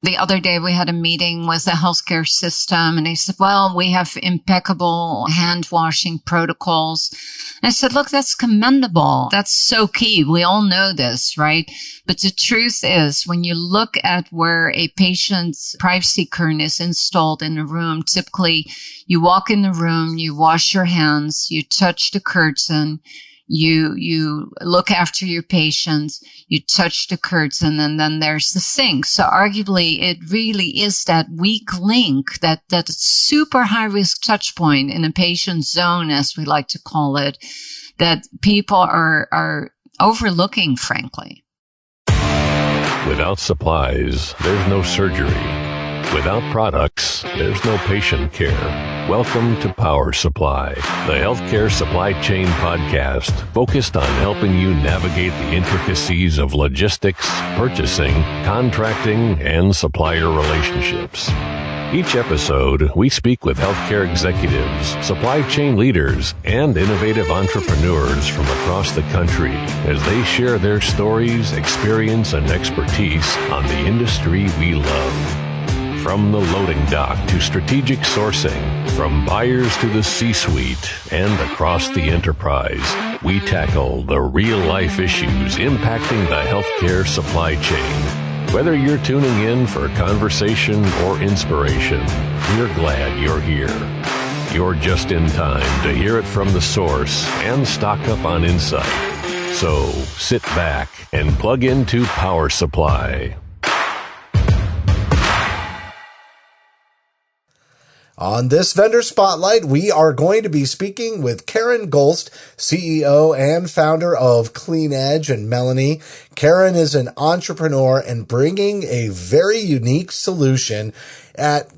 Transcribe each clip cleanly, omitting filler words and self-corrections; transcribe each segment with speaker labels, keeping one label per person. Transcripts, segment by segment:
Speaker 1: The other day we had a meeting with the healthcare system and they said, well, we have impeccable hand washing protocols. And I said, look, that's commendable. That's so key. We all know this, right? But the truth is when you look at where a patient's privacy curtain is installed in a room, typically you walk in the room, you wash your hands, you touch the curtain, you look after your patients, you touch the curtain, and then there's the sink. So arguably, it really is that weak link, that super high risk touch point in a patient zone, as we like to call it, that people are overlooking, frankly.
Speaker 2: Without supplies, there's no surgery. Without products, there's no patient care. Welcome to Power Supply, the healthcare supply chain podcast focused on helping you navigate the intricacies of logistics, purchasing, contracting, and supplier relationships. Each episode, we speak with healthcare executives, supply chain leaders, and innovative entrepreneurs from across the country as they share their stories, experience, and expertise on the industry we love. From the loading dock to strategic sourcing, from buyers to the C-suite and across the enterprise, we tackle the real-life issues impacting the healthcare supply chain. Whether you're tuning in for conversation or inspiration, we're glad you're here. You're just in time to hear it from the source and stock up on insight. So sit back and plug into Power Supply.
Speaker 3: On this Vendor Spotlight, we are going to be speaking with Karen Goelst, CEO and founder of KleenEdge, and Melanie. Karen is an entrepreneur and bringing a very unique solution at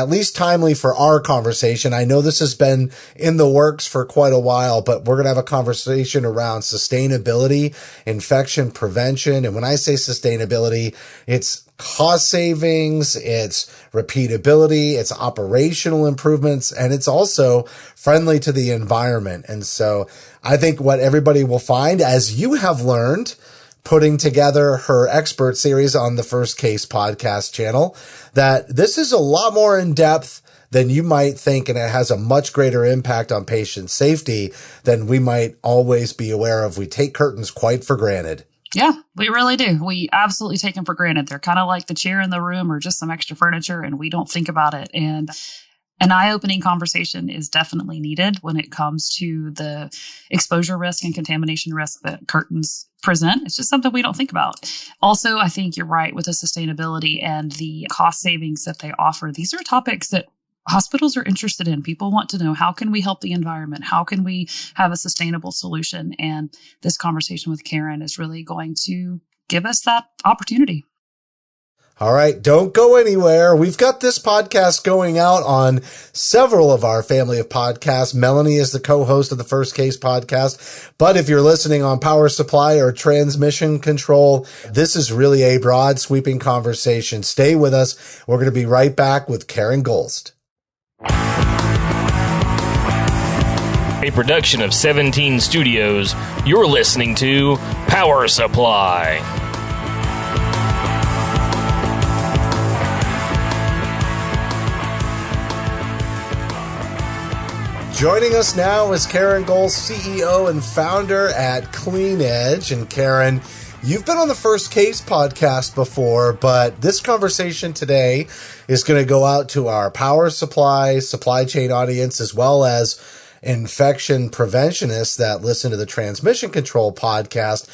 Speaker 3: least timely for our conversation. I know this has been in the works for quite a while, but we're going to have a conversation around sustainability, infection prevention. And when I say sustainability, it's cost savings, it's repeatability, it's operational improvements, and it's also friendly to the environment. And so I think what everybody will find, as you have learned, putting together her expert series on the First Case podcast channel, that this is a lot more in depth than you might think, and it has a much greater impact on patient safety than we might always be aware of. We take curtains quite for granted.
Speaker 4: Yeah, we really do. We absolutely take them for granted. They're kind of like the chair in the room or just some extra furniture, and we don't think about it. And an eye-opening conversation is definitely needed when it comes to the exposure risk and contamination risk that curtains present. It's just something we don't think about. Also, I think you're right with the sustainability and the cost savings that they offer. These are topics that hospitals are interested in. People want to know, how can we help the environment? How can we have a sustainable solution? And this conversation with Karen is really going to give us that opportunity.
Speaker 3: All right, don't go anywhere. We've got this podcast going out on several of our family of podcasts. Melanie is the co-host of the First Case podcast. But if you're listening on Power Supply or Transmission Control, this is really a broad, sweeping conversation. Stay with us. We're going to be right back with Karen Goelst.
Speaker 5: A production of 17 Studios, you're listening to Power Supply.
Speaker 3: Joining us now is Karen Goelst, CEO and founder at KleenEdge. And Karen, you've been on the First Case podcast before, but this conversation today is going to go out to our Power Supply chain audience, as well as infection preventionists that listen to the Transmission Control podcast.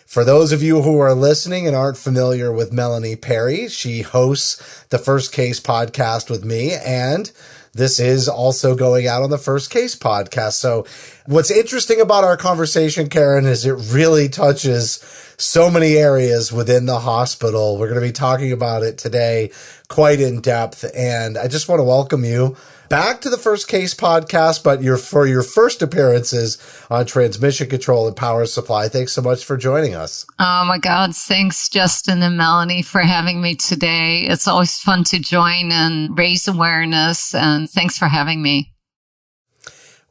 Speaker 3: For those of you who are listening and aren't familiar with Melanie Perry, she hosts the First Case podcast with me, and this is also going out on the First Case podcast. So what's interesting about our conversation, Karen, is it really touches so many areas within the hospital. We're going to be talking about it today quite in depth. And I just want to welcome you back to the First Case podcast, but for your first appearances on Transmission Control and Power Supply. Thanks so much for joining us.
Speaker 1: Oh my God. Thanks, Justin and Melanie, for having me today. It's always fun to join and raise awareness, and thanks for having me.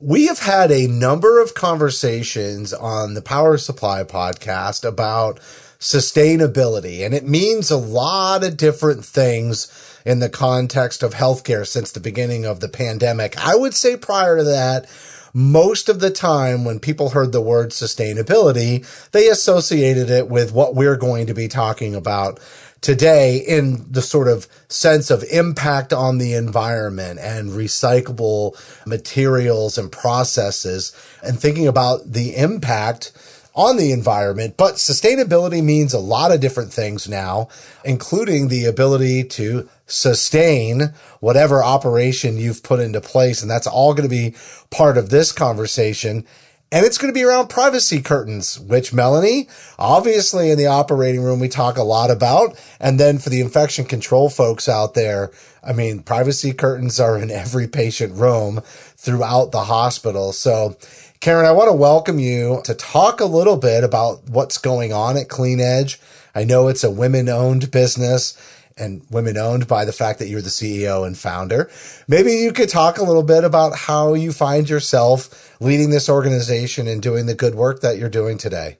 Speaker 3: We have had a number of conversations on the Power Supply podcast about sustainability. And it means a lot of different things in the context of healthcare since the beginning of the pandemic. I would say prior to that, most of the time when people heard the word sustainability, they associated it with what we're going to be talking about today in the sort of sense of impact on the environment and recyclable materials and processes and thinking about the impact on the environment. But sustainability means a lot of different things now, including the ability to sustain whatever operation you've put into place. And that's all going to be part of this conversation. And it's going to be around privacy curtains, which, Melanie, obviously in the operating room, we talk a lot about. And then for the infection control folks out there, I mean, privacy curtains are in every patient room throughout the hospital. So, Karen, I want to welcome you to talk a little bit about what's going on at KleenEdge. I know it's a women-owned business and women-owned by the fact that you're the CEO and founder. Maybe you could talk a little bit about how you find yourself leading this organization and doing the good work that you're doing today.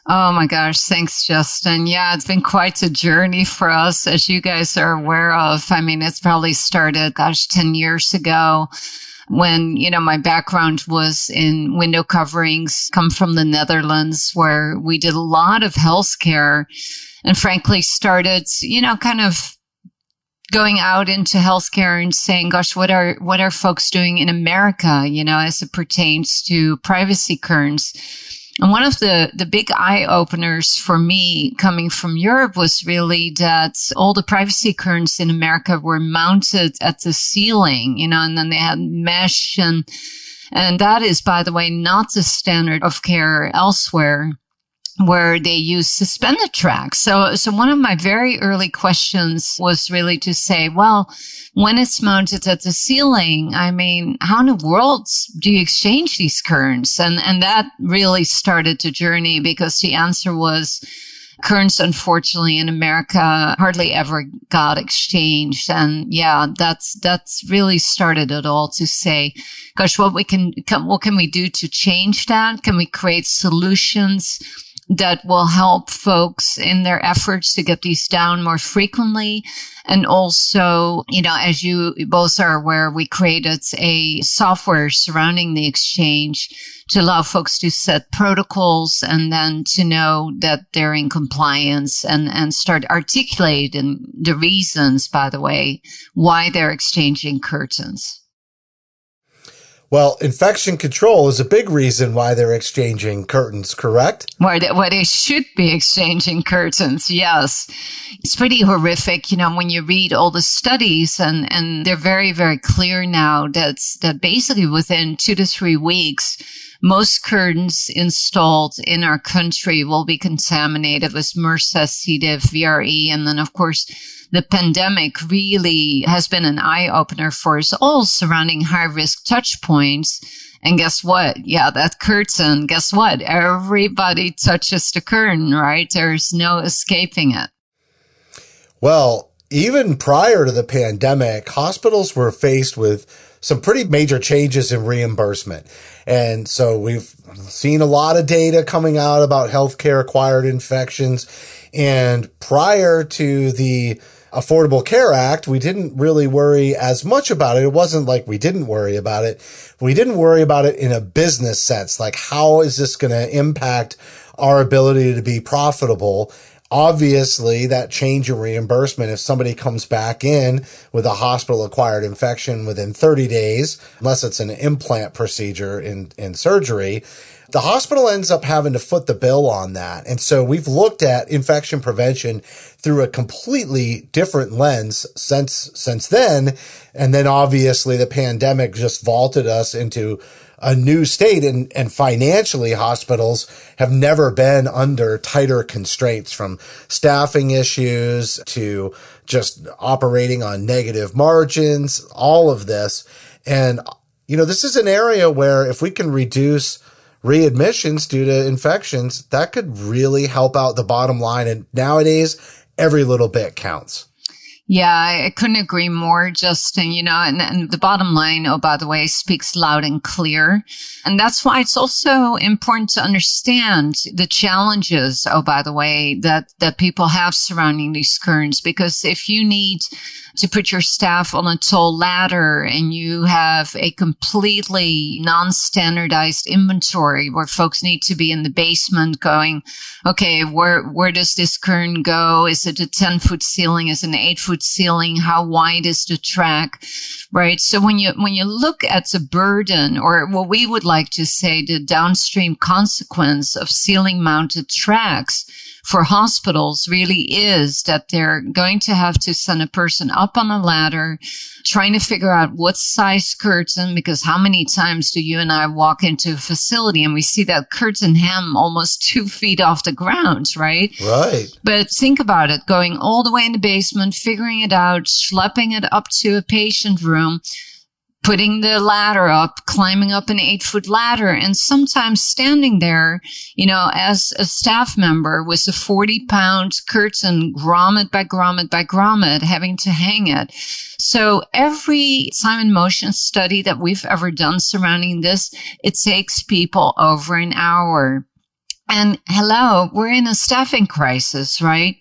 Speaker 1: Oh my gosh. Thanks, Justin. Yeah, it's been quite a journey for us, as you guys are aware of. I mean, it's probably started, 10 years ago when, my background was in window coverings, come from the Netherlands, where we did a lot of healthcare and frankly started, kind of going out into healthcare and saying, gosh, what are folks doing in America, as it pertains to privacy curtains? And one of the big eye openers for me coming from Europe was really that all the privacy curtains in America were mounted at the ceiling, and then they had mesh and that is, by the way, not the standard of care elsewhere, where they use suspended tracks. So one of my very early questions was really to say, well, when it's mounted at the ceiling, I mean, how in the world do you exchange these curtains? And that really started the journey, because the answer was curtains, unfortunately, in America hardly ever got exchanged. And yeah, that's really started it all, to say, gosh, what can we do to change that? Can we create solutions that will help folks in their efforts to get these down more frequently? And also, as you both are aware, we created a software surrounding the exchange to allow folks to set protocols and then to know that they're in compliance and start articulating the reasons, by the way, why they're exchanging curtains.
Speaker 3: Well, infection control is a big reason why they're exchanging curtains, correct?
Speaker 1: Why they should be exchanging curtains, yes. It's pretty horrific, when you read all the studies, and they're very, very clear now that basically within 2 to 3 weeks, most curtains installed in our country will be contaminated with MRSA, C. diff, VRE, and then, of course, the pandemic really has been an eye-opener for us all surrounding high-risk touch points. And guess what? Yeah, that curtain, guess what? Everybody touches the curtain, right? There's no escaping it.
Speaker 3: Well, even prior to the pandemic, hospitals were faced with some pretty major changes in reimbursement. And so we've seen a lot of data coming out about healthcare acquired infections. And prior to the Affordable Care Act, we didn't really worry as much about it. It wasn't like we didn't worry about it. We didn't worry about it in a business sense. Like, how is this going to impact our ability to be profitable? Obviously, that change in reimbursement, if somebody comes back in with a hospital-acquired infection within 30 days, unless it's an implant procedure in surgery, the hospital ends up having to foot the bill on that. And so we've looked at infection prevention through a completely different lens since then. And then obviously the pandemic just vaulted us into a new state, and financially hospitals have never been under tighter constraints, from staffing issues to just operating on negative margins, all of this. And, this is an area where if we can reduce readmissions due to infections, that could really help out the bottom line. And nowadays, every little bit counts.
Speaker 1: Yeah, I couldn't agree more, Justin, and the bottom line, oh, by the way, speaks loud and clear. And that's why it's also important to understand the challenges, oh, by the way, that people have surrounding these curtains. Because if you need to put your staff on a tall ladder and you have a completely non-standardized inventory where folks need to be in the basement going, okay, where does this curtain go? Is it a 10-foot ceiling? Is it an 8-foot ceiling? How wide is the track? Right. So when you look at the burden, or what we would like to say, the downstream consequence of ceiling mounted tracks for hospitals really is that they're going to have to send a person up on a ladder, trying to figure out what size curtain, because how many times do you and I walk into a facility and we see that curtain hem almost 2 feet off the ground, right?
Speaker 3: Right.
Speaker 1: But think about it, going all the way in the basement, figuring it out, schlepping it up to a patient room, putting the ladder up, climbing up an 8-foot ladder, and sometimes standing there, as a staff member with a 40-pound curtain, grommet by grommet by grommet, having to hang it. So every time and motion study that we've ever done surrounding this, it takes people over an hour. And hello, we're in a staffing crisis, right?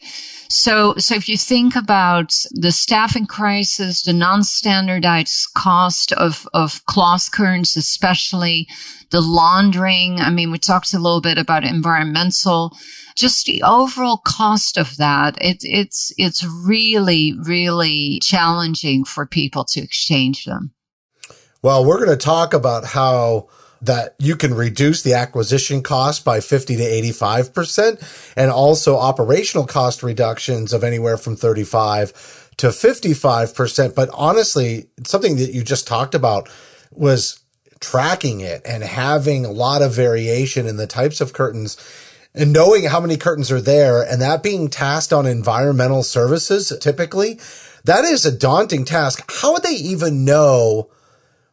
Speaker 1: So if you think about the staffing crisis, the non-standardized cost of cloth curtains, especially the laundering. I mean, we talked a little bit about environmental, just the overall cost of that. It's really, really challenging for people to exchange them.
Speaker 3: Well, we're going to talk about how that you can reduce the acquisition cost by 50 to 85%, and also operational cost reductions of anywhere from 35 to 55%. But honestly, something that you just talked about was tracking it and having a lot of variation in the types of curtains and knowing how many curtains are there, and that being tasked on environmental services. Typically, that is a daunting task. How would they even know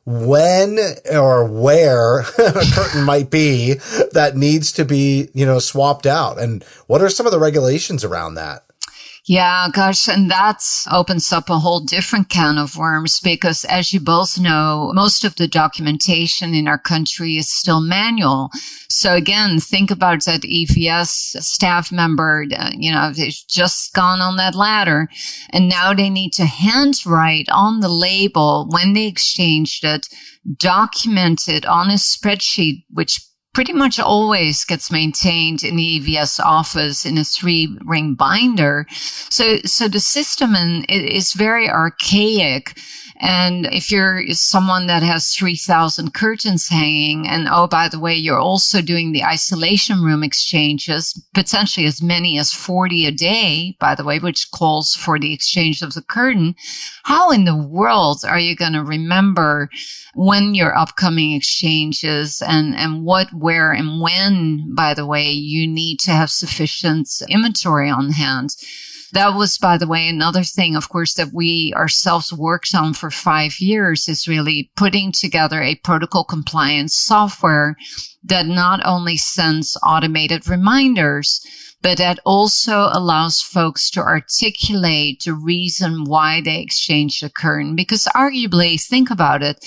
Speaker 3: when or where a curtain might be that needs to be, swapped out? And what are some of the regulations around that?
Speaker 1: Yeah, gosh, and that opens up a whole different can of worms, because as you both know, most of the documentation in our country is still manual. So again, think about that EVS staff member, they've just gone on that ladder, and now they need to handwrite on the label when they exchanged it, document it on a spreadsheet, which pretty much always gets maintained in the EVS office in a 3-ring binder. So the system is very archaic. And if you're someone that has 3,000 curtains hanging, and oh, by the way, you're also doing the isolation room exchanges, potentially as many as 40 a day, by the way, which calls for the exchange of the curtain, how in the world are you going to remember when your upcoming exchanges and what, where, and when, by the way, you need to have sufficient inventory on hand? That was, by the way, another thing, of course, that we ourselves worked on for 5 years, is really putting together a protocol compliance software that not only sends automated reminders, but that also allows folks to articulate the reason why they exchanged the curtain. Because arguably, think about it,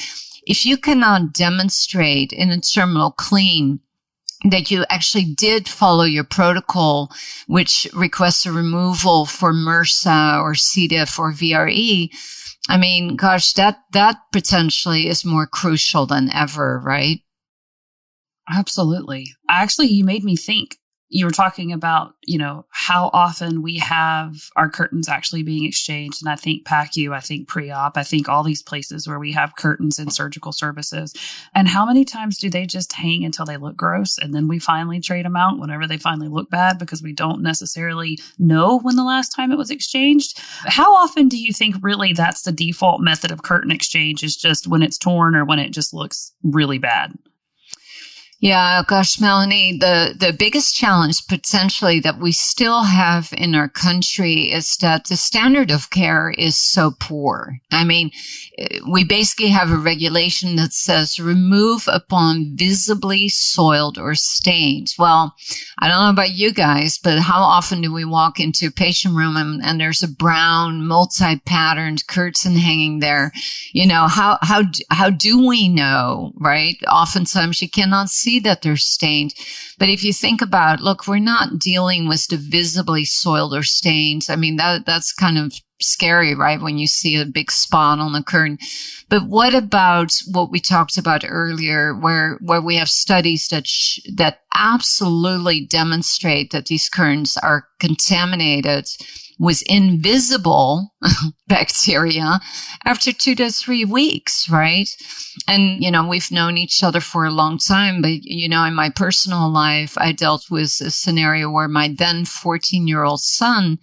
Speaker 1: if you cannot demonstrate in a terminal clean that you actually did follow your protocol, which requests a removal for MRSA or C. diff or VRE, I mean, gosh, that potentially is more crucial than ever, right?
Speaker 4: Absolutely. Actually, you made me think. You were talking about, how often we have our curtains actually being exchanged. And I think PACU, I think pre-op, I think all these places where we have curtains in surgical services. And how many times do they just hang until they look gross? And then we finally trade them out whenever they finally look bad, because we don't necessarily know when the last time it was exchanged. How often do you think really that's the default method of curtain exchange, is just when it's torn or when it just looks really bad?
Speaker 1: Yeah, gosh, Melanie, the biggest challenge potentially that we still have in our country is that the standard of care is so poor. I mean, we basically have a regulation that says remove upon visibly soiled or stained. Well, I don't know about you guys, but how often do we walk into a patient room and there's a brown multi-patterned curtain hanging there? You know, how do we know, right? Oftentimes you cannot see that they're stained. But if you think about, look, we're not dealing with the visibly soiled or stained. I mean, that's kind of scary, right? When you see a big spot on the curtain. But what about what we talked about earlier, where we have studies that absolutely demonstrate that these curtains are contaminated with invisible bacteria after 2 to 3 weeks, right? And, you know, we've known each other for a long time, but, you know, in my personal life, I dealt with a scenario where my then 14-year-old son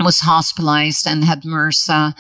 Speaker 1: was hospitalized and had MRSA,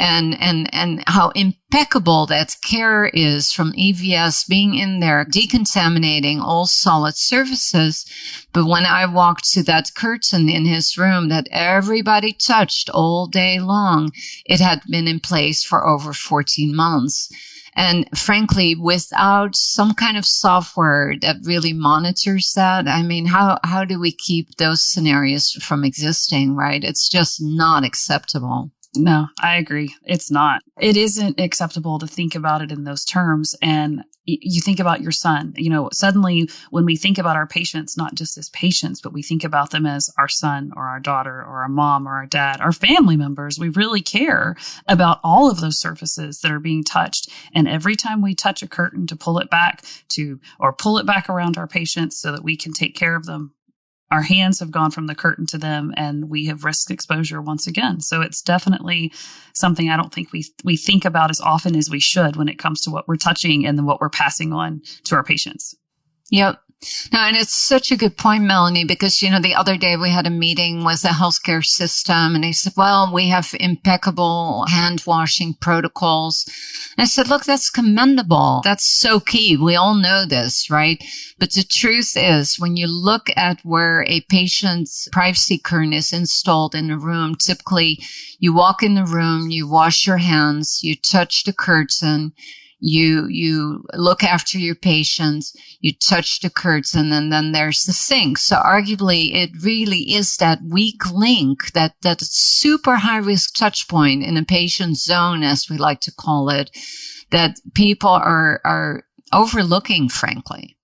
Speaker 1: and how impeccable that care is from EVS being in there, decontaminating all solid surfaces. But when I walked to that curtain in his room that everybody touched all day long, it had been in place for over 14 months. And frankly, without some kind of software that really monitors that, I mean, how do we keep those scenarios from existing, right? It's just not acceptable.
Speaker 4: No, I agree. It's not. It isn't acceptable to think about it in those terms. And you think about your son, you know, suddenly when we think about our patients, not just as patients, but we think about them as our son or our daughter or our mom or our dad, our family members. We really care about all of those surfaces that are being touched. And every time we touch a curtain to pull it back or pull it back around our patients so that we can take care of them, our hands have gone from the curtain to them, and we have risked exposure once again. So it's definitely something I don't think we think about as often as we should when it comes to what we're touching and then what we're passing on to our patients.
Speaker 1: Yep. No, and it's such a good point, Melanie, because, you know, the other day we had a meeting with the healthcare system and they said, well, we have impeccable hand washing protocols. And I said, look, that's commendable. That's so key. We all know this, right? But the truth is, when you look at where a patient's privacy curtain is installed in a room, typically you walk in the room, you wash your hands, you touch the curtain, you look after your patients, you touch the curtain, and then there's the sink. So arguably it really is that weak link, that super high risk touch point in a patient zone, as we like to call it, that people are overlooking, frankly.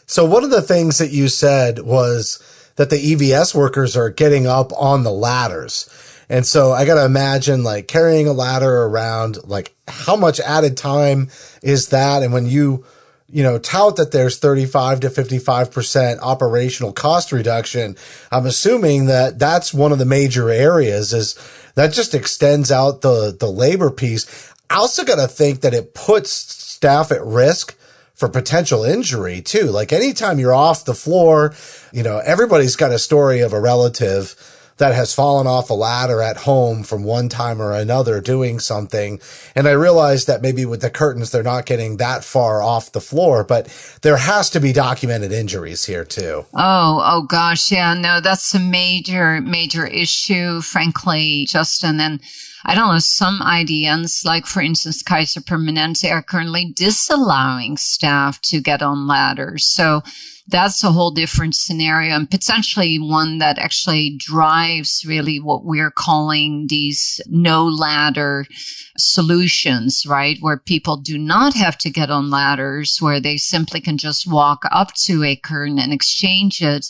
Speaker 3: So one of the things that you said was that the EVS workers are getting up on the ladders. And so I got to imagine like carrying a ladder around, like how much added time is that? And when you tout that there's 35 to 55% operational cost reduction, I'm assuming that that's one of the major areas is that just extends out the labor piece. I also got to think that it puts staff at risk for potential injury too. Like anytime you're off the floor, you know, everybody's got a story of a relative that has fallen off a ladder at home from one time or another doing something. And I realize that maybe with the curtains, they're not getting that far off the floor, but there has to be documented injuries here too.
Speaker 1: Oh gosh. Yeah, no, that's a major issue, frankly, Justin. And I don't know, some IDNs, like for instance, Kaiser Permanente, are currently disallowing staff to get on ladders. So that's a whole different scenario and potentially one that actually drives really what we're calling these no ladder solutions, right? Where people do not have to get on ladders, where they simply can just walk up to a curtain and exchange it.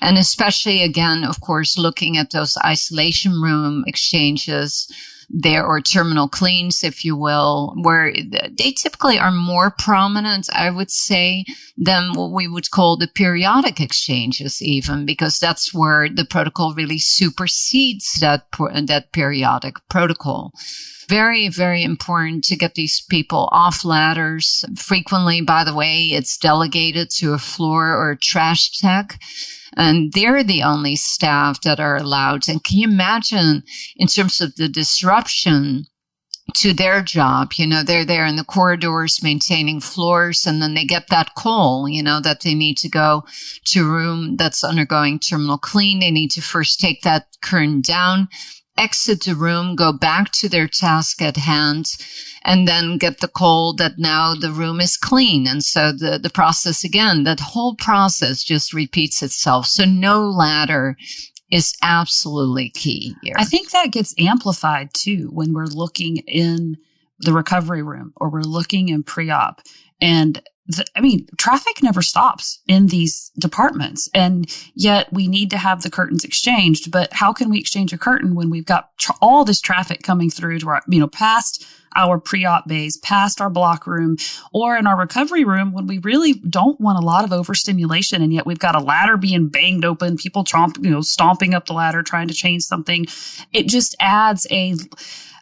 Speaker 1: And especially, again, of course, looking at those isolation room exchanges there, or terminal cleans, if you will, where they typically are more prominent, I would say, than what we would call the periodic exchanges even, because that's where the protocol really supersedes that periodic protocol. Very, very important to get these people off ladders. Frequently, by the way, it's delegated to a floor or a trash tech. And they're the only staff that are allowed. And can you imagine in terms of the disruption to their job. They're there in the corridors maintaining floors, and then they get that call, that they need to go to a room that's undergoing terminal clean. They need to first take that curtain down, exit the room, go back to their task at hand, and then get the call that now the room is clean. And so the process again, that whole process just repeats itself. So no ladder is absolutely key here.
Speaker 4: I think that gets amplified too when we're looking in the recovery room or we're looking in pre-op. And traffic never stops in these departments, and yet we need to have the curtains exchanged. But how can we exchange a curtain when we've got all this traffic coming through to our, past our pre-op bays, past our block room, or in our recovery room when we really don't want a lot of overstimulation, and yet we've got a ladder being banged open, people stomping up the ladder trying to change something. It just adds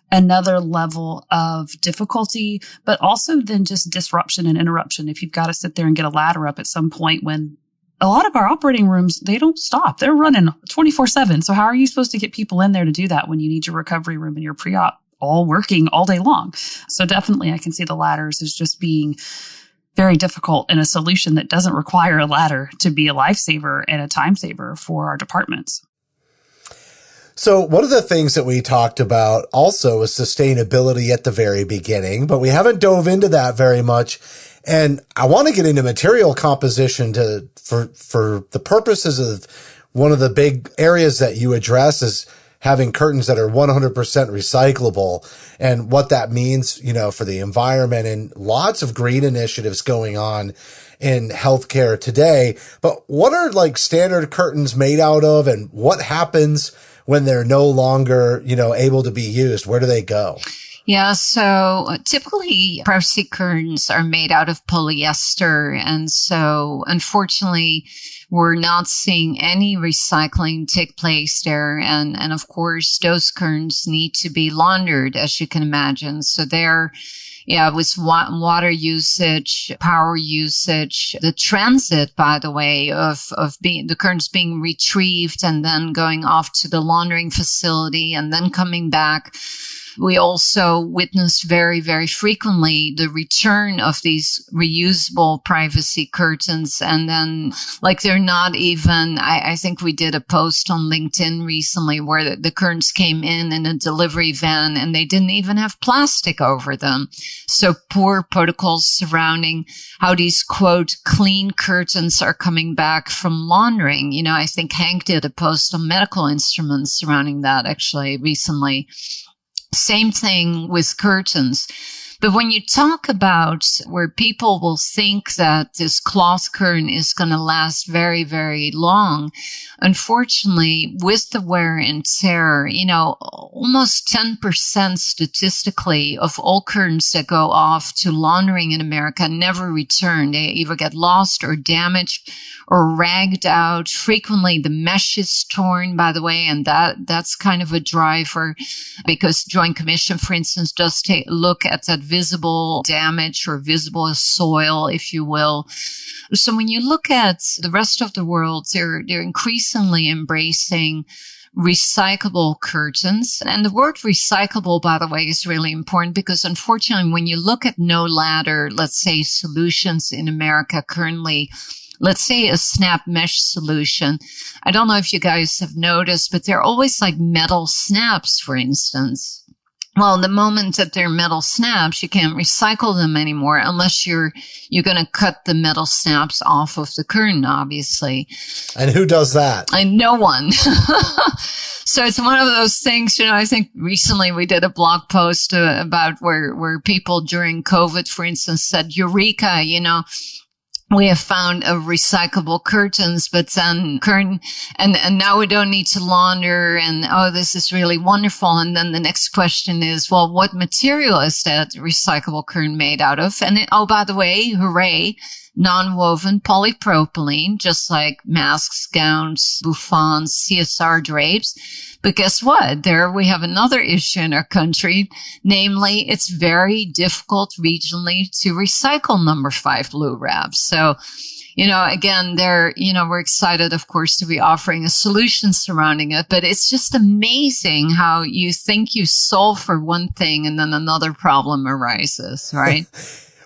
Speaker 4: another level of difficulty, but also then just disruption and interruption. If you've got to sit there and get a ladder up at some point when a lot of our operating rooms, they don't stop. They're running 24/7. So how are you supposed to get people in there to do that when you need your recovery room and your pre-op all working all day long? So definitely I can see the ladders as just being very difficult, and a solution that doesn't require a ladder to be a lifesaver and a time saver for our departments.
Speaker 3: So one of the things that we talked about also is sustainability at the very beginning, but we haven't dove into that very much. And I want to get into material composition for the purposes of one of the big areas that you address is having curtains that are 100% recyclable, and what that means, for the environment, and lots of green initiatives going on in healthcare today. But what are standard curtains made out of, and what happens when they're no longer, able to be used? Where do they go?
Speaker 1: Yeah, so typically privacy curtains are made out of polyester. And so unfortunately, we're not seeing any recycling take place there. And of course, those curtains need to be laundered, as you can imagine. So with water usage, power usage, the transit, by the way, of the curtains being retrieved and then going off to the laundering facility and then coming back. We also witnessed very, very frequently the return of these reusable privacy curtains. And then they're not even, I think we did a post on LinkedIn recently where the curtains came in a delivery van and they didn't even have plastic over them. So poor protocols surrounding how these quote clean curtains are coming back from laundering. I think Hank did a post on medical instruments surrounding that actually recently. Same thing with curtains. But when you talk about where people will think that this cloth curtain is going to last very, very long, unfortunately, with the wear and tear, almost 10% statistically of all curtains that go off to laundering in America never return. They either get lost or damaged or ragged out. Frequently, the mesh is torn, by the way, and that's kind of a driver because Joint Commission, for instance, does take a look at that visible damage or visible soil, if you will. So when you look at the rest of the world, they're increasingly embracing recyclable curtains. And the word recyclable, by the way, is really important because unfortunately, when you look at no ladder, let's say solutions in America currently, let's say a snap mesh solution. I don't know if you guys have noticed, but they're always metal snaps, for instance. Well, the moment that they're metal snaps, you can't recycle them anymore unless you're going to cut the metal snaps off of the curtain, obviously.
Speaker 3: And who does that?
Speaker 1: And no one. So it's one of those things, I think recently we did a blog post about where people during COVID, for instance, said, Eureka, we have found recyclable curtains, but then curtain, and now we don't need to launder, and this is really wonderful. And then the next question is, well, what material is that recyclable curtain made out of? And by the way, hooray, non-woven polypropylene, just like masks, gowns, bouffants, CSR drapes. But guess what? There we have another issue in our country. Namely, it's very difficult regionally to recycle number 5 blue wraps. So, again, we're excited, of course, to be offering a solution surrounding it, but it's just amazing how you think you solve for one thing and then another problem arises, right?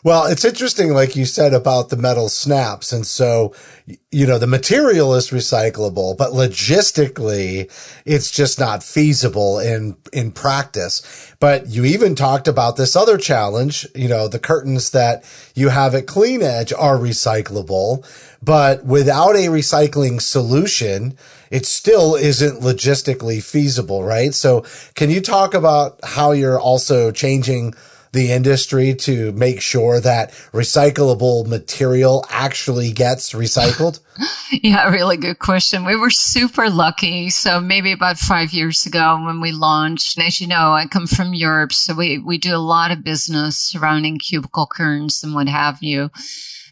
Speaker 3: Well, it's interesting, like you said, about the metal snaps. And so, the material is recyclable, but logistically, it's just not feasible in practice. But you even talked about this other challenge, the curtains that you have at KleenEdge are recyclable, but without a recycling solution, it still isn't logistically feasible, right? So can you talk about how you're also changing the industry to make sure that recyclable material actually gets recycled?
Speaker 1: Yeah, really good question. We were super lucky. So maybe about 5 years ago when we launched, and as you know, I come from Europe, so we do a lot of business surrounding cubicle curtains and what have you.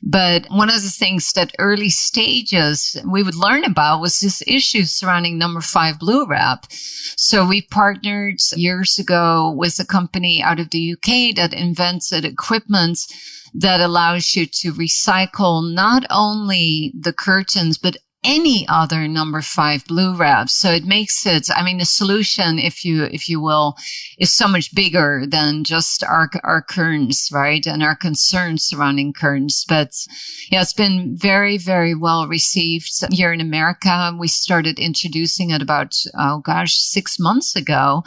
Speaker 1: But one of the things that early stages we would learn about was this issue surrounding number 5 blue wrap. So we partnered years ago with a company out of the UK that invented equipment that allows you to recycle not only the curtains, but any other number 5 blue wraps. So it makes it, the solution, if you will, is so much bigger than just our curtains, right? And our concerns surrounding curtains. But yeah, it's been very, very well received here in America. We started introducing it about, 6 months ago.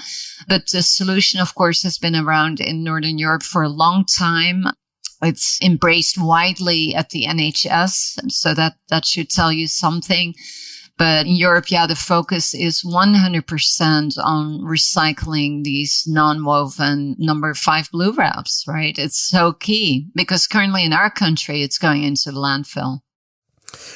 Speaker 1: But the solution, of course, has been around in Northern Europe for a long time. It's embraced widely at the NHS, so that should tell you something. But in Europe, the focus is 100% on recycling these non-woven number 5 blue wraps, right? It's so key because currently in our country, it's going into the landfill.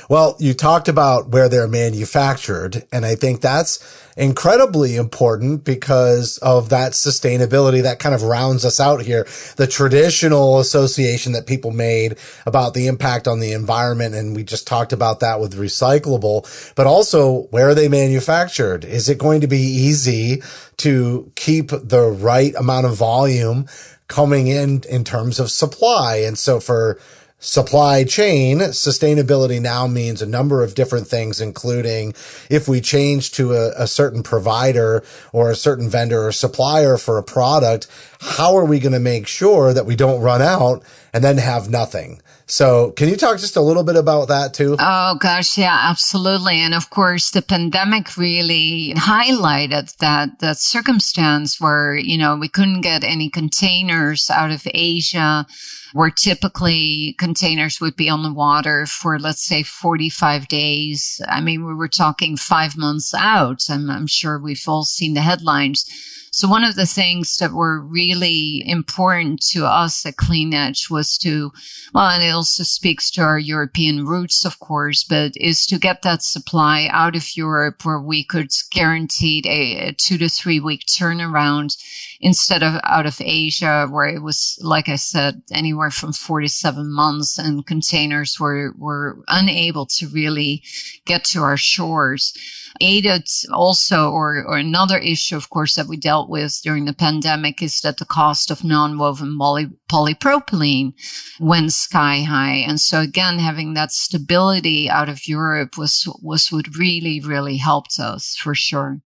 Speaker 3: Well, you talked about where they're manufactured, and I think that's incredibly important because of that sustainability that kind of rounds us out here. The traditional association that people made about the impact on the environment, and we just talked about that with recyclable, but also where are they manufactured? Is it going to be easy to keep the right amount of volume coming in terms of supply? And so for supply chain, sustainability now means a number of different things, including if we change to a certain provider or a certain vendor or supplier for a product, how are we going to make sure that we don't run out and then have nothing? So can you talk just a little bit about that too?
Speaker 1: Oh gosh, yeah, absolutely. And of course, the pandemic really highlighted that circumstance where, we couldn't get any containers out of Asia, where typically containers would be on the water for, let's say, 45 days. We were talking 5 months out. I'm sure we've all seen the headlines. So one of the things that were really important to us at KleenEdge was and it also speaks to our European roots, of course, but is to get that supply out of Europe where we could guarantee a 2 to 3 week turnaround instead of out of Asia, where it was, like I said, anywhere from 4 to 7 months and containers were unable to really get to our shores. Aided also, or another issue, of course, that we dealt with during the pandemic is that the cost of non-woven polypropylene went sky high. And so again, having that stability out of Europe was what really, really helped us for sure.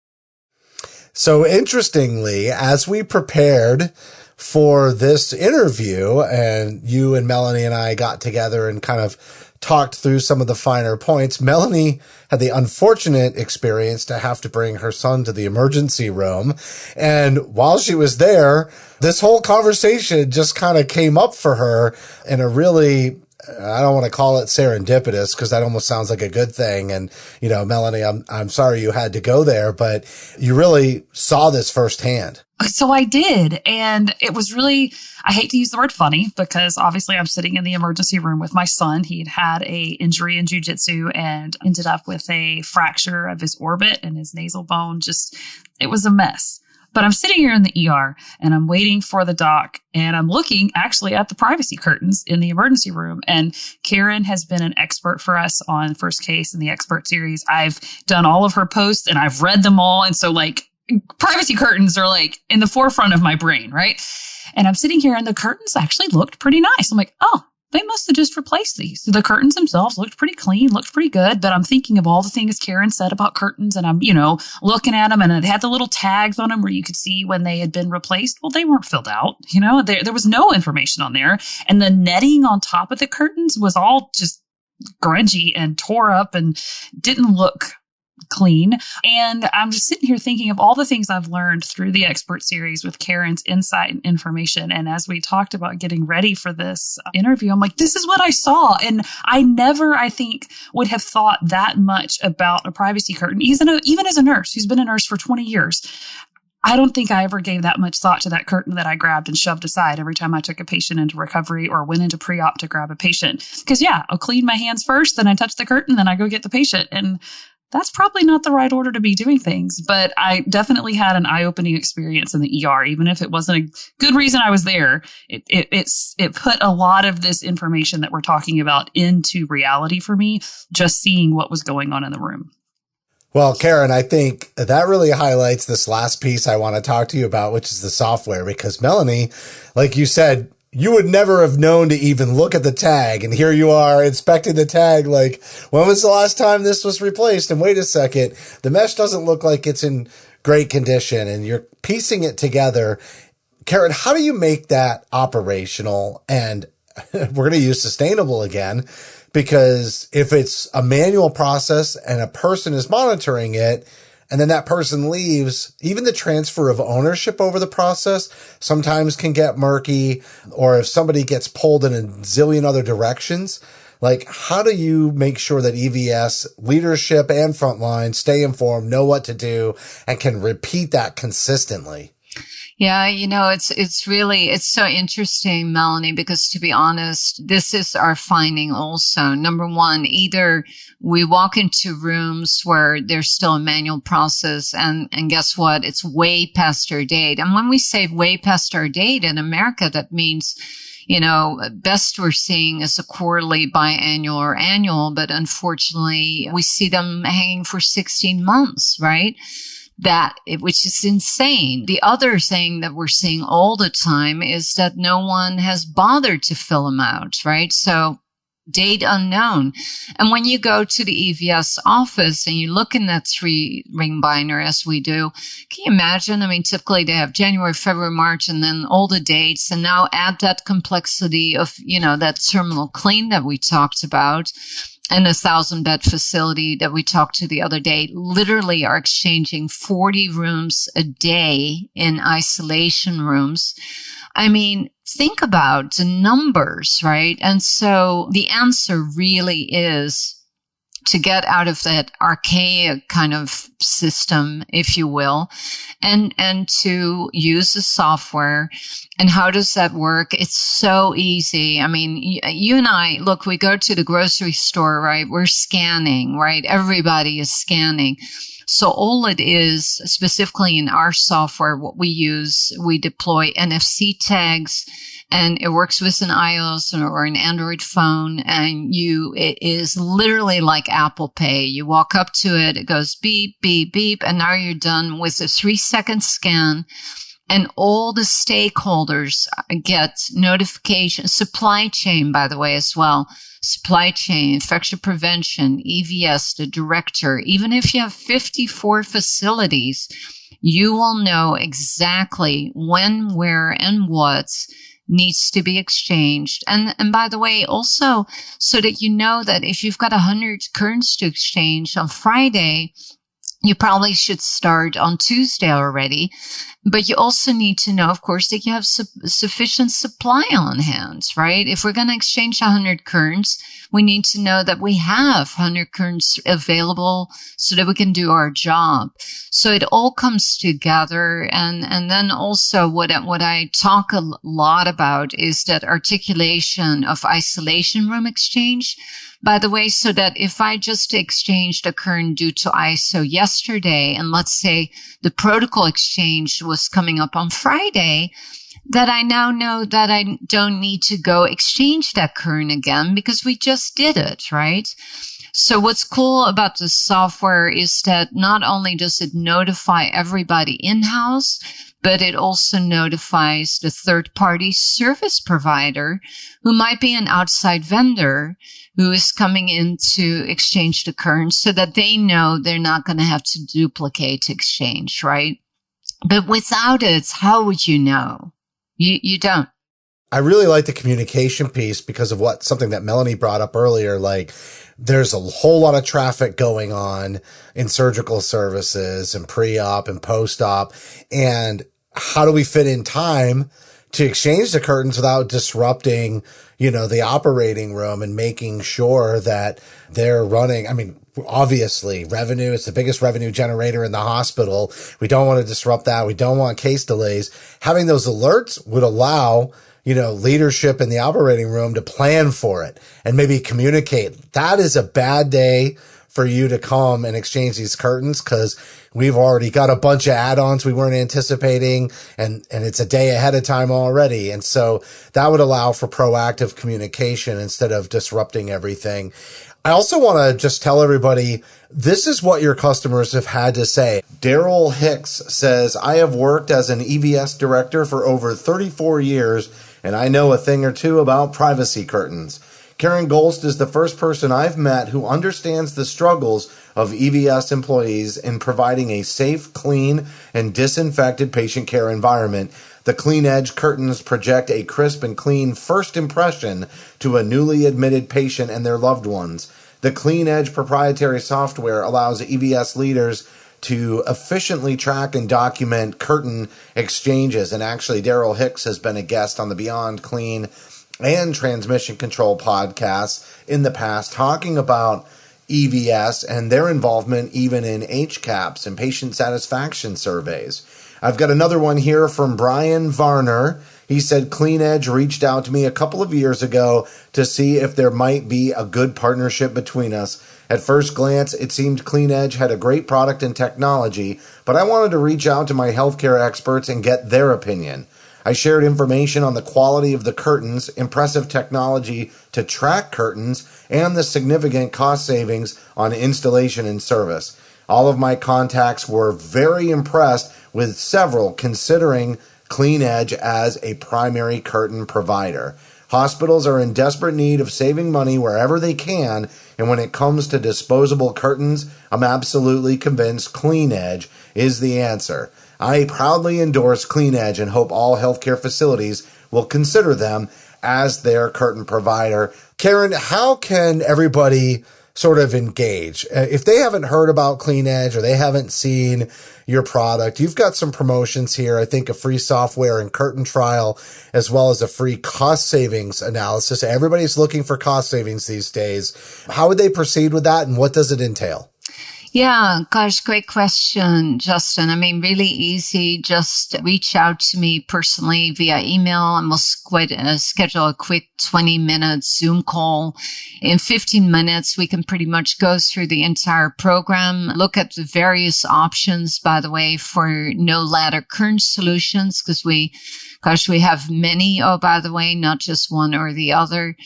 Speaker 3: So interestingly, as we prepared for this interview and you and Melanie and I got together and kind of talked through some of the finer points, Melanie had the unfortunate experience to have to bring her son to the emergency room. And while she was there, this whole conversation just kind of came up for her in a really, I don't want to call it serendipitous because that almost sounds like a good thing. And, Melanie, I'm sorry you had to go there, but you really saw this firsthand.
Speaker 4: So I did. And it was really, I hate to use the word funny because obviously I'm sitting in the emergency room with my son. He'd had a injury in jiu-jitsu and ended up with a fracture of his orbit and his nasal bone. It was a mess. But I'm sitting here in the ER and I'm waiting for the doc, and I'm looking actually at the privacy curtains in the emergency room. And Karen has been an expert for us on First Case and the Expert Series. I've done all of her posts and I've read them all. And so like privacy curtains are like in the forefront of my brain, right? And I'm sitting here and the curtains actually looked pretty nice. I'm like, oh, they must have just replaced these. The curtains themselves looked pretty clean, looked pretty good. But I'm thinking of all the things Karen said about curtains, and I'm, looking at them, and it had the little tags on them where you could see when they had been replaced. Well, they weren't filled out. There was no information on there. And the netting on top of the curtains was all just grungy and tore up and didn't look clean. And I'm just sitting here thinking of all the things I've learned through the Expert Series with Karen's insight and information. And as we talked about getting ready for this interview, I'm like, this is what I saw. And I never, I think, would have thought that much about a privacy curtain, even as a nurse who's been a nurse for 20 years. I don't think I ever gave that much thought to that curtain that I grabbed and shoved aside every time I took a patient into recovery or went into pre-op to grab a patient. Because I'll clean my hands first, then I touch the curtain, then I go get the patient. And that's probably not the right order to be doing things, but I definitely had an eye-opening experience in the ER. Even if it wasn't a good reason I was there, it put a lot of this information that we're talking about into reality for me, just seeing what was going on in the room.
Speaker 3: Well, Karen, I think that really highlights this last piece I want to talk to you about, which is the software, because Melanie, like you said, you would never have known to even look at the tag. And here you are inspecting the tag. Like, when was the last time this was replaced? And wait a second, the mesh doesn't look like it's in great condition, and you're piecing it together. Karen, how do you make that operational? And we're going to use sustainable again, because if it's a manual process and a person is monitoring it, and then that person leaves, even the transfer of ownership over the process sometimes can get murky. Or if somebody gets pulled in a zillion other directions, like, how do you make sure that EVS leadership and frontline stay informed, know what to do, and can repeat that consistently?
Speaker 1: Yeah, it's so interesting, Melanie, because to be honest, this is our finding also. Number one, either we walk into rooms where there's still a manual process, and guess what? It's way past our date. And when we say way past our date in America, that means, best we're seeing is a quarterly, biannual, or annual, but unfortunately we see them hanging for 16 months, right? Which is insane. The other thing that we're seeing all the time is that no one has bothered to fill them out, right? So date unknown. And when you go to the EVS office and you look in that 3-ring binder as we do, can you imagine? I mean, typically they have January, February, March, and then all the dates. And now add that complexity of, that terminal clean that we talked about, and a 1,000-bed facility that we talked to the other day literally are exchanging 40 rooms a day in isolation rooms. I mean, think about the numbers, right? And so the answer really is to get out of that archaic kind of system, if you will, and to use the software. And how does that work? It's so easy. I mean, you and I, look, we go to the grocery store, right? We're scanning, right? Everybody is scanning. So all it is, specifically in our software, what we use, we deploy NFC tags, and it works with an iOS or an Android phone. And it is literally like Apple Pay. You walk up to it, it goes beep, beep, beep, and now you're done with a 3-second scan. And all the stakeholders get notification, supply chain, by the way, as well. Supply chain, infection prevention, EVS, the director. Even if you have 54 facilities, you will know exactly when, where, and what needs to be exchanged. And by the way, also so that you know that if you've got 100 currents to exchange on Friday, you probably should start on Tuesday already. But you also need to know, of course, that you have sufficient supply on hand, right? If we're going to exchange 100 currents, we need to know that we have 100 currents available so that we can do our job. So it all comes together. And then also what I talk a lot about is that articulation of isolation room exchange By the way, so that if I just exchanged a current due to ISO yesterday, and let's say the protocol exchange was coming up on Friday, that I now know that I don't need to go exchange that current again because we just did it, right? So what's cool about the software is that not only does it notify everybody in-house, but it also notifies the third-party service provider who might be an outside vendor who is coming in to exchange the current so that they know they're not going to have to duplicate exchange, right? But without it, how would you know? You don't.
Speaker 3: I really like the communication piece because of something that Melanie brought up earlier. Like, there's a whole lot of traffic going on in surgical services and pre-op and post-op. And how do we fit in time to exchange the curtains without disrupting, the operating room and making sure that they're running? I mean, obviously revenue, it's the biggest revenue generator in the hospital. We don't want to disrupt that. We don't want case delays. Having those alerts would allow, leadership in the operating room to plan for it and maybe communicate. That is a bad day for you to come and exchange these curtains because we've already got a bunch of add-ons we weren't anticipating and it's a day ahead of time already. And so that would allow for proactive communication instead of disrupting everything. I also want to just tell everybody, this is what your customers have had to say. Daryl Hicks says, I have worked as an EVS director for over 34 years, and I know a thing or two about privacy curtains. Karen Goelst is the first person I've met who understands the struggles of EVS employees in providing a safe, clean, and disinfected patient care environment. The KleenEdge curtains project a crisp and clean first impression to a newly admitted patient and their loved ones. The KleenEdge proprietary software allows EVS leaders to efficiently track and document curtain exchanges. And actually, Daryl Hicks has been a guest on the Beyond Clean and Transmission Control podcasts in the past talking about EVS and their involvement even in HCAHPS and patient satisfaction surveys. I've got another one here from Brian Varner. He said KleenEdge reached out to me a couple of years ago to see if there might be a good partnership between us. At first glance, it seemed KleenEdge had a great product and technology, but I wanted to reach out to my healthcare experts and get their opinion. I shared information on the quality of the curtains, impressive technology to track curtains, and the significant cost savings on installation and service. All of my contacts were very impressed, with several considering KleenEdge as a primary curtain provider. Hospitals are in desperate need of saving money wherever they can, and when it comes to disposable curtains, I'm absolutely convinced KleenEdge is the answer. I proudly endorse KleenEdge and hope all healthcare facilities will consider them as their curtain provider. Karen, how can everybody sort of engage? If they haven't heard about KleenEdge or they haven't seen your product, you've got some promotions here. I think a free software and curtain trial, as well as a free cost savings analysis. Everybody's looking for cost savings these days. How would they proceed with that, and what does it entail?
Speaker 1: Yeah, gosh, great question, Justin. I mean, really easy. Just reach out to me personally via email and we'll schedule a quick 20-minute Zoom call. In 15 minutes, we can pretty much go through the entire program, look at the various options, by the way, for no ladder current solutions, because we have many, by the way, not just one or the other.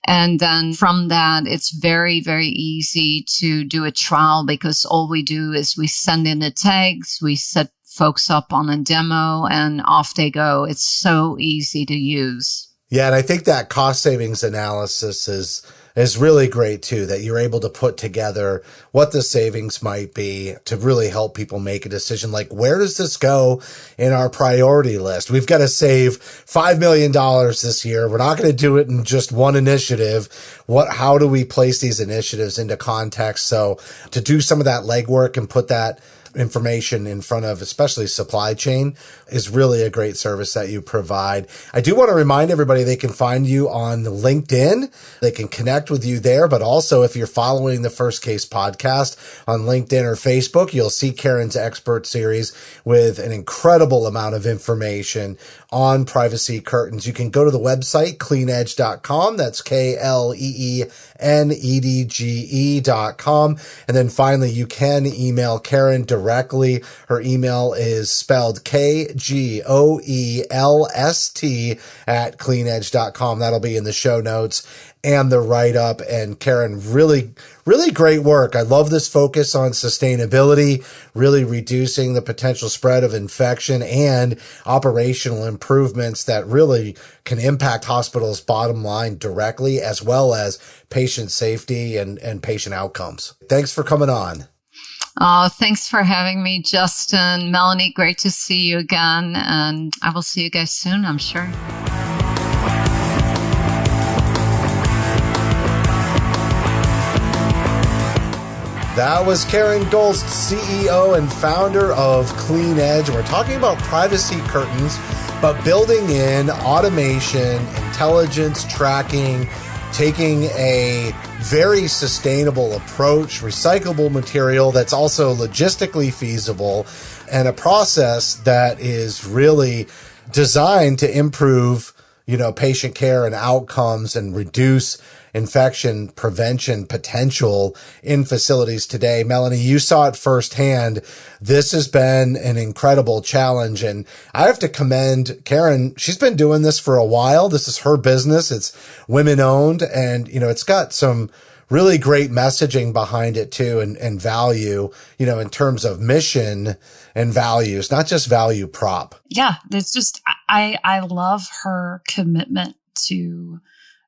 Speaker 1: And then from that, it's very, very easy to do a trial because all we do is we send in the tags, we set folks up on a demo, and off they go. It's so easy to use.
Speaker 3: Yeah, and I think that cost savings analysis is really great too, that you're able to put together what the savings might be to really help people make a decision like, where does this go in our priority list? We've got to save $5 million this year. We're not going to do it in just one initiative. How do we place these initiatives into context? So to do some of that legwork and put that information in front of, especially supply chain, is really a great service that you provide. I do want to remind everybody they can find you on LinkedIn. They can connect with you there, but also if you're following the First Case podcast on LinkedIn or Facebook, you'll see Karen's expert series with an incredible amount of information on privacy curtains. You can go to the website, CleenEdge.com. That's KleenEdge.com. And then finally, you can email Karen directly. Her email is spelled KGOELST at CleenEdge.com. That'll be in the show notes and the write-up. And Karen, really great work. I love this focus on sustainability, really reducing the potential spread of infection and operational improvements that really can impact hospitals' bottom line directly, as well as patient safety and patient outcomes. Thanks for coming on.
Speaker 1: Oh, thanks for having me, Justin. Melanie, great to see you again. And I will see you guys soon, I'm sure.
Speaker 3: That was Karen Goelst, CEO and founder of KleenEdge. We're talking about privacy curtains, but building in automation, intelligence, tracking, taking a very sustainable approach, recyclable material that's also logistically feasible, and a process that is really designed to improve, patient care and outcomes and reduce infection prevention potential in facilities today. Melanie, you saw it firsthand. This has been an incredible challenge, and I have to commend Karen. She's been doing this for a while. This is her business. It's women owned, and it's got some really great messaging behind it too, and value, in terms of mission and values, not just value prop.
Speaker 4: Yeah, it's just, I love her commitment to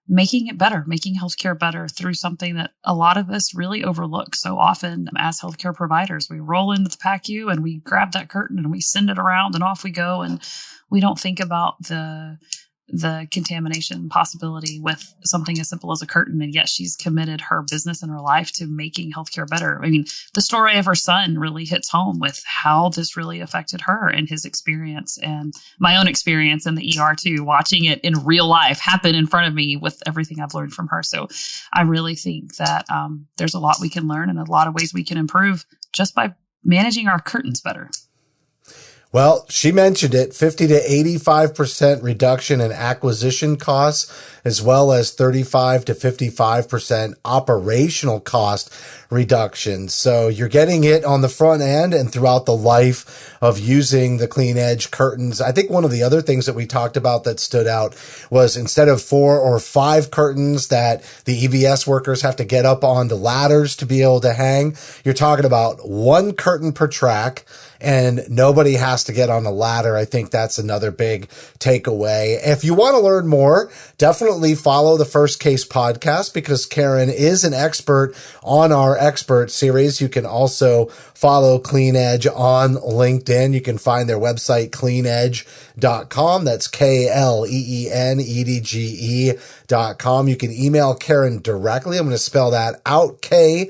Speaker 4: making it better, making healthcare better through something that a lot of us really overlook so often as healthcare providers. We roll into the PACU and we grab that curtain and we send it around and off we go. And we don't think about the contamination possibility with something as simple as a curtain. And yet she's committed her business and her life to making healthcare better. I mean, the story of her son really hits home with how this really affected her and his experience, and my own experience in the ER too, watching it in real life happen in front of me with everything I've learned from her. So I really think that there's a lot we can learn and a lot of ways we can improve just by managing our curtains better.
Speaker 3: Well, she mentioned it, 50 to 85% reduction in acquisition costs, as well as 35 to 55% operational cost reduction. So you're getting it on the front end and throughout the life of using the KleenEdge curtains. I think one of the other things that we talked about that stood out was instead of 4 or 5 curtains that the EVS workers have to get up on the ladders to be able to hang, you're talking about 1 curtain per track, and nobody has to get on a ladder. I think that's another big takeaway. If you want to learn more, definitely follow the First Case podcast, because Karen is an expert on our expert series. You can also follow KleenEdge on LinkedIn. You can find their website, CleenEdge.com. That's KleenEdge.com. You can email Karen directly. I'm going to spell that out, KGOELST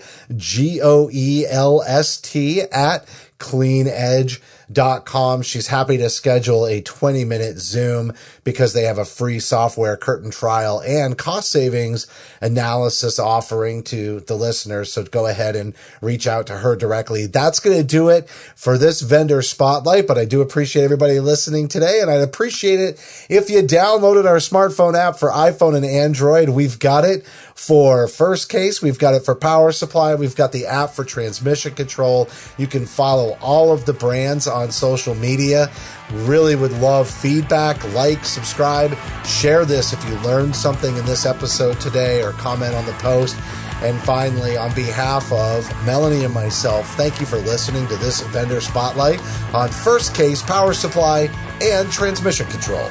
Speaker 3: at CleenEdge.com. She's happy to schedule a 20-minute Zoom because they have a free software curtain trial and cost savings analysis offering to the listeners. So go ahead and reach out to her directly. That's going to do it for this vendor spotlight, but I do appreciate everybody listening today, and I'd appreciate it if you downloaded our smartphone app for iPhone and Android. We've got it for First Case. We've got it for Power Supply. We've got the app for transmission control. You can follow all of the brands on social media. Really would love feedback, like, subscribe, share this if you learned something in this episode today, or comment on the post. And finally, on behalf of Melanie and myself, thank you for listening to this vendor spotlight on First Case, Power Supply, and Transmission Control.